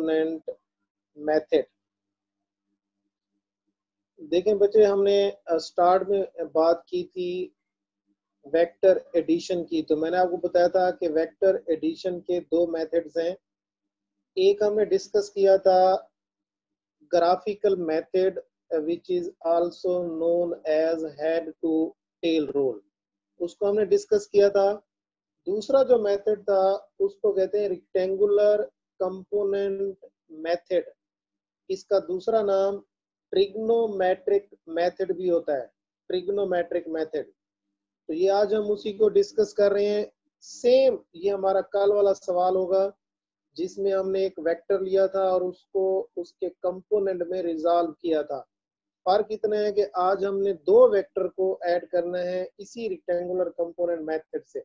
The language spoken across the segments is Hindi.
Component method. देखें बच्चे, हमने स्टार्ट में बात की थी वेक्टर एडिशन की। तो मैंने आपको बताया था कि वेक्टर एडिशन के दो मेथड्स हैं। एक हमने डिस्कस किया था graphical method which is also known as head to tail rule, उसको हमने डिस्कस किया था। दूसरा जो मेथड था उसको कहते हैं रेक्टेंगुलर कंपोनेंट मेथड। इसका दूसरा नाम ट्रिग्नोमेट्रिक मेथड भी होता है, ट्रिग्नोमेट्रिक मेथड। तो ये आज हम उसी को डिस्कस कर रहे हैं। सेम ये हमारा कल वाला सवाल होगा जिसमें हमने एक वेक्टर लिया था और उसको उसके कंपोनेंट में रिजॉल्व किया था। फर्क इतना है कि आज हमने दो वेक्टर को ऐड करना है इसी रेक्टेंगुलर कंपोनेंट मेथड से।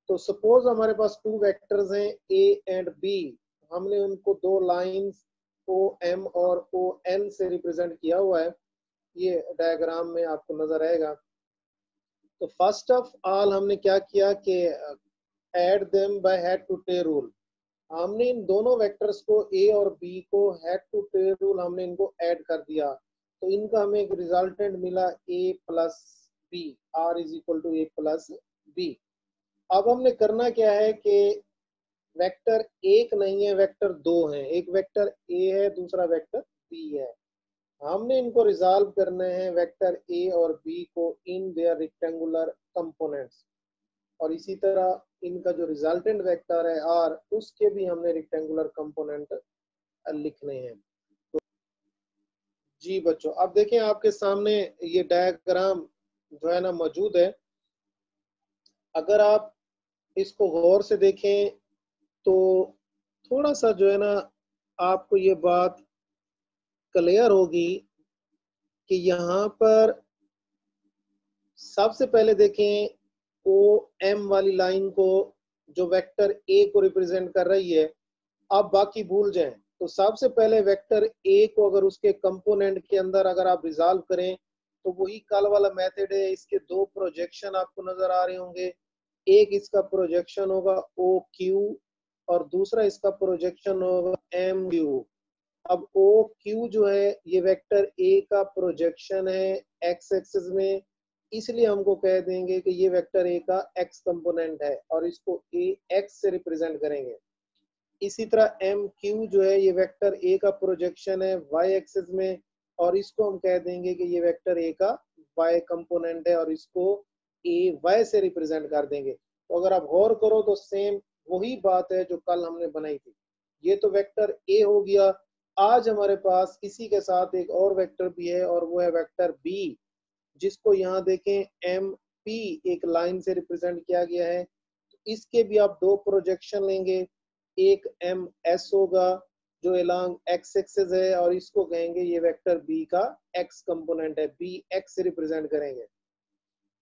तो सपोज हमारे पास टू वेक्टर्स हैं ए एंड बी, हमने उनको दो लाइंस ओ एम और ओ एन से रिप्रेजेंट किया हुआ है। ये डायग्राम में आपको नजर आएगा। तो फर्स्ट ऑफ ऑल हमने क्या किया कि add them by head to tail rule. हमने इन दोनों वेक्टर्स को ए और बी को हेड टू टेल रूल हमने इनको ऐड कर दिया। तो इनका हमें एक रिजल्टेंट मिला A plus B, R is equal to A plus B. अब हमने करना क्या है कि वेक्टर एक नहीं है, वेक्टर दो हैं। एक वेक्टर ए है, दूसरा वेक्टर बी है। हमने इनको रिजॉल्व करना है वेक्टर ए और बी को इन देयर रेक्टेंगुलर कंपोनेंट्स, और इसी तरह इनका जो रिजल्टेंट वेक्टर है आर, उसके भी हमने रेक्टेंगुलर कंपोनेंट लिखने हैं। तो जी बच्चों, अब देखें आपके सामने ये डायग्राम जो है ना मौजूद है। अगर आप इसको गौर से देखें तो थोड़ा सा जो है ना आपको ये बात क्लियर होगी कि यहाँ पर सबसे पहले देखें ओ एम वाली लाइन को जो वेक्टर ए को रिप्रेजेंट कर रही है। आप बाकी भूल जाएं। तो सबसे पहले वेक्टर ए को अगर उसके कंपोनेंट के अंदर अगर आप रिजॉल्व करें तो वही कल वाला मेथड है। इसके दो प्रोजेक्शन आपको नजर आ रहे होंगे। एक इसका प्रोजेक्शन होगा ओ क्यू और दूसरा इसका प्रोजेक्शन होगा एम क्यू। अब ओ क्यू जो है ये वेक्टर ए का प्रोजेक्शन है एक्स एक्सिस में, इसलिए हमको कह देंगे कि ये वेक्टर ए का एक्स कंपोनेंट है और इसको ए एक्स से रिप्रेजेंट करेंगे। इसी तरह एम क्यू जो है ये वेक्टर ए का प्रोजेक्शन है वाई एक्सिस में और इसको हम कह देंगे कि ये वेक्टर ए का वाई कंपोनेंट है और इसको ए वाई से रिप्रेजेंट कर देंगे। तो अगर आप गौर करो तो सेम वही बात है जो कल हमने बनाई थी। ये तो वेक्टर ए हो गया। आज हमारे पास इसी के साथ एक और वेक्टर भी है और वो है वेक्टर बी, जिसको यहाँ देखें एम पी एक लाइन से रिप्रेजेंट किया गया है। इसके भी आप दो प्रोजेक्शन लेंगे। एक एम एस होगा जो अलोंग एक्स एक्सिस है और इसको कहेंगे ये वेक्टर बी का एक्स कंपोनेंट है, बी एक्स से रिप्रेजेंट करेंगे।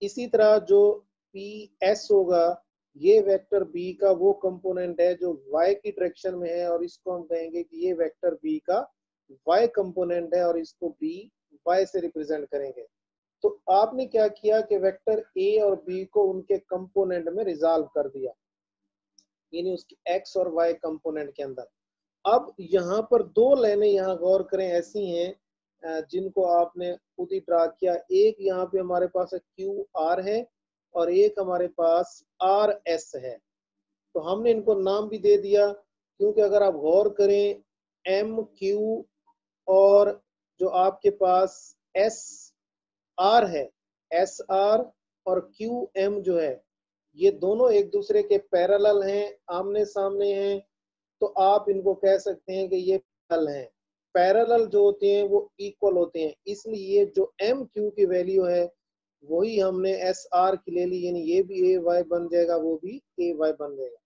इसी तरह जो पी एस होगा ये वेक्टर बी का वो कंपोनेंट है जो y की डायरेक्शन में है और इसको हम कहेंगे कि ये वेक्टर बी का y कंपोनेंट है और इसको बी y से रिप्रेजेंट करेंगे। तो आपने क्या किया कि वेक्टर ए और बी को उनके कंपोनेंट में रिजॉल्व कर दिया, यानी उसके एक्स और वाई कंपोनेंट के अंदर। अब यहाँ पर दो लाइनें यहाँ गौर करें ऐसी हैं जिनको आपने खुद ही ड्रा किया। एक यहाँ पे हमारे पास क्यू आर है और एक हमारे पास आर एस है। तो हमने इनको नाम भी दे दिया क्योंकि अगर आप गौर करें एम क्यू और जो आपके पास एस आर है, एस आर और क्यू एम जो है ये दोनों एक दूसरे के पैरेलल हैं, आमने सामने हैं। तो आप इनको कह सकते हैं कि ये पैरेलल हैं। पैरेलल जो होते हैं वो इक्वल होते हैं, इसलिए जो एम क्यू की वैल्यू है वही हमने एस आर की ले ली, यानी ये भी ए वाई बन जाएगा, वो भी ए वाई बन जाएगा।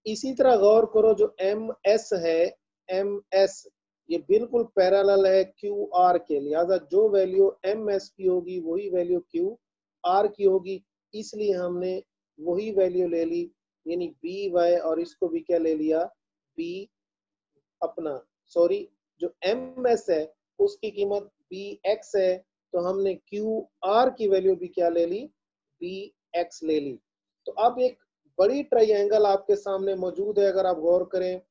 इसी तरह गौर करो जो एम एस है, एम एस ये बिल्कुल पैरेलल है क्यू आर के, लिहाजा जो वैल्यू एम एस की होगी वही वैल्यू क्यू आर की होगी, इसलिए हमने वही वैल्यू ले ली, यानी बी वाई और इसको भी क्या ले लिया बी अपना, सॉरी जो एम एस है उसकी कीमत बी एक्स है तो हमने क्यू आर की वैल्यू भी क्या ले ली बी एक्स ले ली। तो अब एक बड़ी ट्रायंगल आपके सामने मौजूद है। अगर आप गौर करें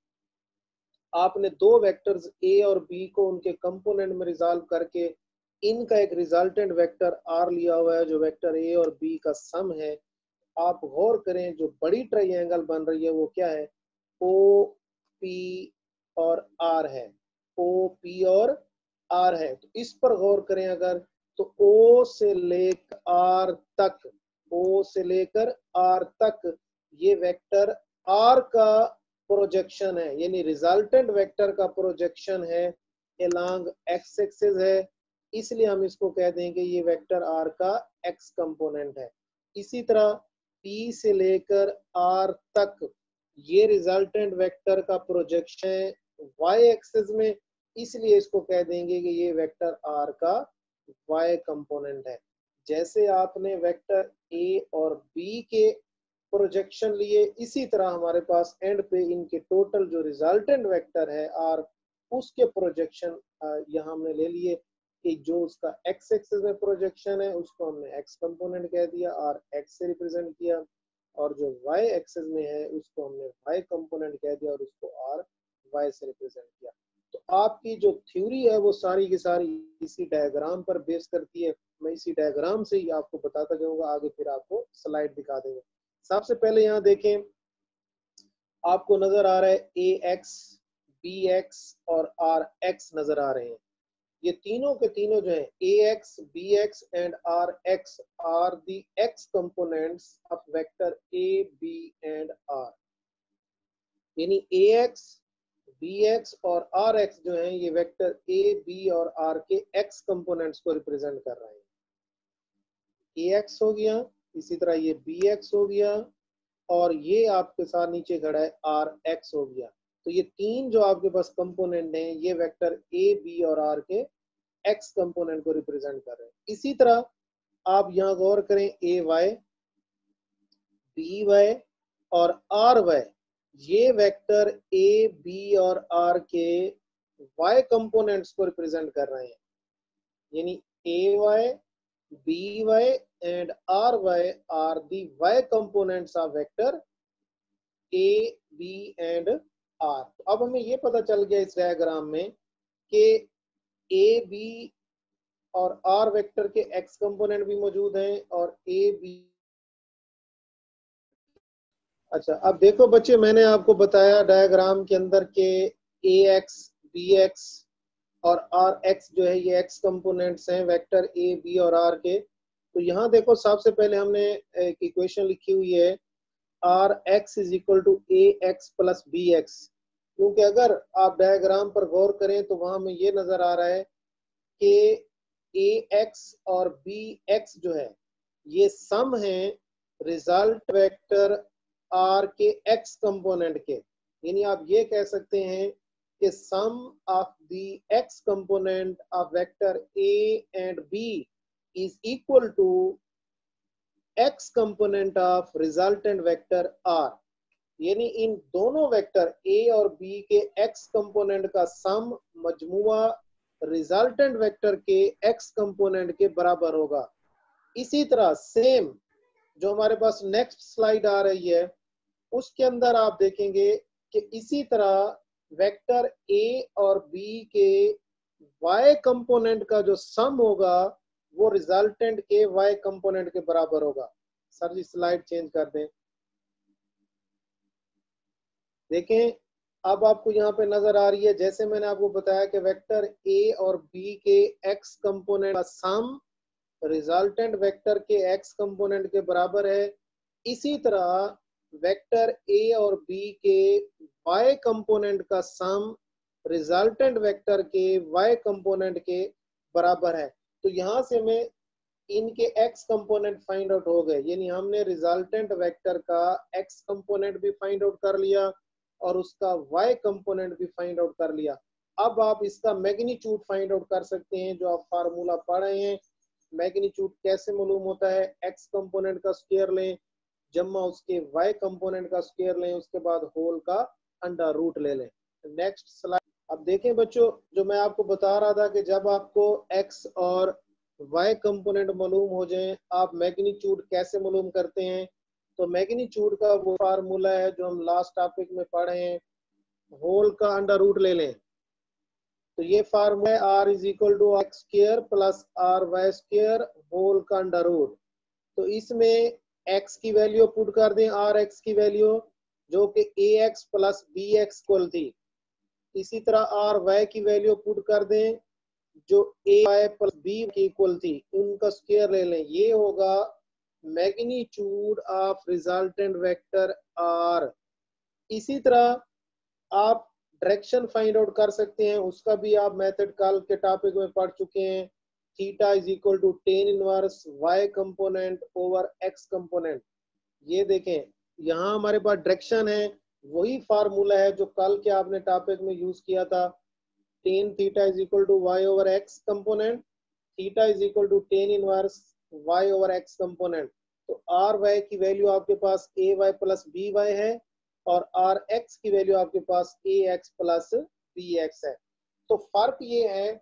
आपने दो वेक्टर्स ए और बी को उनके कंपोनेंट में रिजॉल्व करके इनका एक रिजल्टेंट वेक्टर आर लिया हुआ है जो वेक्टर ए और बी का सम है। आप गौर करें जो बड़ी ट्रायंगल बन रही है वो क्या है, ओ पी और आर है, ओ पी और आर है। तो इस पर गौर करें अगर, तो ओ से लेकर आर तक, ओ से लेकर आर तक ये वेक्टर आर का प्रोजेक्शन है, यानी रिजल्टेंट वेक्टर का प्रोजेक्शन है अलोंग एक्स एक्सिस है, इसलिए हम इसको कह देंगे ये वेक्टर आर का एक्स कंपोनेंट है। इसी तरह P से लेकर R तक ये रिजल्टेंट वेक्टर का प्रोजेक्शन है y एक्सिस में, इसलिए इसको कह देंगे कि ये वेक्टर R का y कंपोनेंट है। जैसे आपने वेक्टर A और B के प्रोजेक्शन लिए, इसी तरह हमारे पास एंड पे इनके टोटल जो रिजल्टेंट वेक्टर है R, उसके प्रोजेक्शन यहाँ हमने ले लिए कि जो उसका x एक्सिस में प्रोजेक्शन है उसको हमने x कंपोनेंट कह दिया, r x से रिप्रेजेंट किया, और जो y एक्सिस में है उसको हमने y कंपोनेंट कह दिया और उसको r y से रिप्रेजेंट किया। तो आपकी जो थ्योरी है वो सारी की सारी इसी डायग्राम पर बेस करती है। मैं इसी डायग्राम से ही आपको बताता जाऊंगा, आगे फिर आपको स्लाइड दिखा देंगे। सबसे पहले यहाँ देखें, आपको नजर आ रहा है ax, bx और rx नजर आ रहे हैं। ये तीनों के तीनों जो है ax, bx and rx are the x components of vector a, b and r। यानी ax, bx और rx जो है ये वेक्टर a, b और r के x कंपोनेंट्स को रिप्रेजेंट कर रहे हैं। ax हो गया, इसी तरह ये bx हो गया, और ये आपके साथ नीचे खड़ा है rx हो गया। तो ये तीन जो आपके पास कंपोनेंट हैं ये वेक्टर a, b और r के x कंपोनेंट को रिप्रेजेंट कर रहे हैं। इसी तरह आप यहां गौर करें a y, b y और r y, ये वेक्टर a, b और r के y कंपोनेंट्स को रिप्रेजेंट कर रहे हैं। यानी a y, b y and r y are the y components of vector a, b and r। तो अब हमें ये पता चल गया इस डायग्राम में कि a, b और r वेक्टर के x कंपोनेंट भी मौजूद हैं और a, b। अच्छा, अब देखो बच्चे, मैंने आपको बताया डायग्राम के अंदर के ax, bx और rx जो है ये x कंपोनेंट्स हैं वेक्टर a, b और r के। तो यहाँ देखो, सबसे पहले हमने एक इक्वेशन लिखी हुई है rx is equal to ax plus bx, क्योंकि अगर आप डायग्राम पर गौर करें तो वहां में ये नजर आ रहा है कि ax और bx जो है ये सम है रिजल्ट वेक्टर r के x कंपोनेंट के। यानी आप ये कह सकते हैं कि sum of the x component of vector a and b is equal to x component of resultant vector r। यानी इन दोनों वेक्टर a और b के x कंपोनेंट का सम मजमुआ रिजल्टेंट वेक्टर के x कंपोनेंट के बराबर होगा। इसी तरह सेम जो हमारे पास नेक्स्ट स्लाइड आ रही है उसके अंदर आप देखेंगे कि इसी तरह वेक्टर a और b के y कंपोनेंट का जो सम होगा वो रिजल्टेंट के y कंपोनेंट के बराबर होगा। सर जी स्लाइड चेंज कर दें। देखें, अब आपको यहाँ पे नजर आ रही है, जैसे मैंने आपको बताया कि वेक्टर a और b के x कंपोनेंट का सम रिजल्टेंट वेक्टर के x कंपोनेंट के बराबर है, इसी तरह वेक्टर a और b के y कंपोनेंट का सम रिजल्टेंट वेक्टर के y कंपोनेंट के बराबर है। तो यहाँ से हमें इनके x कंपोनेंट फाइंड आउट हो गए, यानी हमने रिजल्टेंट वेक्टर का x कंपोनेंट भी फाइंड आउट कर लिया और उसका y कंपोनेंट भी फाइंड आउट कर लिया। अब आप इसका मैग्नीट्यूड फाइंड आउट कर सकते हैं, जो आप फार्मूला पढ़ रहे हैं। मैग्नीट्यूड कैसे मालूम होता है, x कंपोनेंट का स्क्वायर लें जमा उसके y कंपोनेंट का स्क्वायर लें, उसके बाद होल का अंडर रूट ले लें। Next slide. अब देखें बच्चों, जो मैं आपको बता रहा था कि जब आपको x और y कंपोनेंट मालूम हो जाए आप मैग्नीट्यूड कैसे मालूम करते हैं। तो मैग्नीट्यूड का वो फार्मूला है जो हम लास्ट टॉपिक में पढ़े हैं, होल का अंडर रूट ले लें, तो ये फार्मूला है are is equal to x square plus r y square whole का अंडर रूट। तो इसमें x की वैल्यू पुट कर दें, आर एक्स की वैल्यू जो कि A x plus B X equal थी। इसी तरह आर वाई की वैल्यू पुट कर दें जो ए वाई प्लस बी की इक्वल थी, उनका स्क्वायर ले लें। ये होगा magnitude of resultant vector R. इसी तरह आप डायरेक्शन फाइंड आउट कर सकते हैं, उसका भी आप मेथड कल के टॉपिक में पढ़ चुके हैं। Theta is equal to tan inverse y component over x component. ये देखें यहाँ हमारे पास डायरेक्शन है, वही फार्मूला है जो कल के आपने टॉपिक में यूज किया था। Tan theta is equal to y over x component, theta is equal to tan inverse y over x component. तो आर वाई की वैल्यू आपके पास a Y plus B y है और आर एक्स की वैल्यू आपके पास a x plus B x है। तो फर्क ये है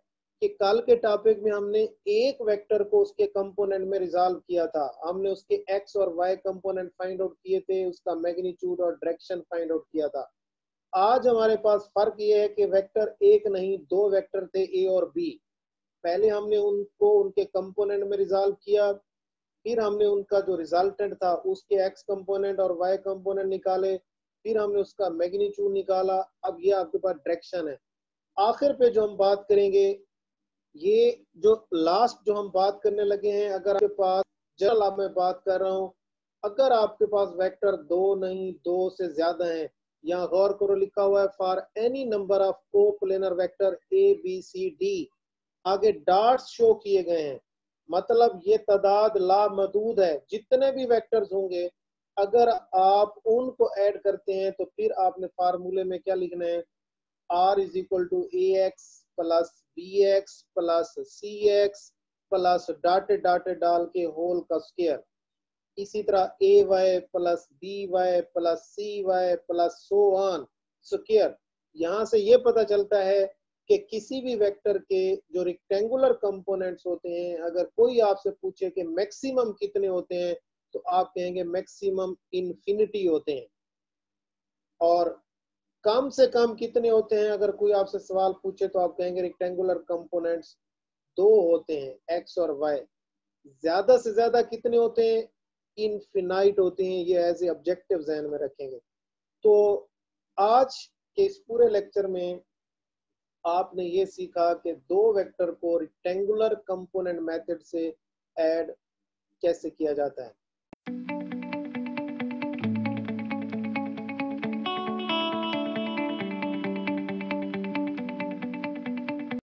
कि कल के टॉपिक में हमने एक वेक्टर को उसके कंपोनेंट में रिजॉल्व किया था, हमने उसके एक्स और वाई कंपोनेंट फाइंड आउट किए थे, उसका मैग्नीट्यूड और डायरेक्शन फाइंड आउट किया था। आज हमारे पास फर्क ये है कि वेक्टर एक नहीं दो वेक्टर थे ए और बी। पहले हमने उनको उनके कंपोनेंट में रिजॉल्व किया, फिर हमने उनका जो रिजल्टेंट था उसके एक्स कंपोनेंट और वाई कंपोनेंट निकाले, फिर हमने उसका मैग्नीट्यूड निकाला। अब ये आपके पास डायरेक्शन है। आखिर पे जो हम बात करेंगे, ये जो लास्ट जो हम बात करने लगे हैं, अगर आपके पास जनरल मैं बात कर रहा हूँ, अगर आपके पास वेक्टर दो नहीं दो से ज्यादा हैं, यहाँ गौर करो लिखा हुआ है for any number of coplanar vector a b c d, आगे डॉट्स शो किए गए हैं, मतलब ये तादाद लामहदूद है। जितने भी वेक्टर्स होंगे अगर आप उनको ऐड करते हैं तो फिर आपने फार्मूले में क्या लिखना है, are is equal to A x plus B X plus C X plus dot dot डाल के होल का स्क्वायर। इसी तरह A Y plus B Y plus C Y plus so on square. यहाँ से ये पता चलता है कि किसी भी वेक्टर के जो रेक्टेंगुलर कंपोनेंट्स होते हैं, अगर कोई आपसे पूछे कि मैक्सिमम कितने होते हैं तो आप कहेंगे मैक्सिमम इन्फिनिटी होते हैं। और कम से कम कितने होते हैं, अगर कोई आपसे सवाल पूछे तो आप कहेंगे रेक्टेंगुलर कंपोनेंट्स दो होते हैं एक्स और वाई। ज्यादा से ज्यादा कितने होते हैं, इनफिनाइट होते हैं। ये एज ए ऑब्जेक्टिव जहन में रखेंगे। तो आज के इस पूरे लेक्चर में आपने ये सीखा कि दो वेक्टर को रेक्टेंगुलर कंपोनेंट मेथड से ऐड कैसे किया जाता है।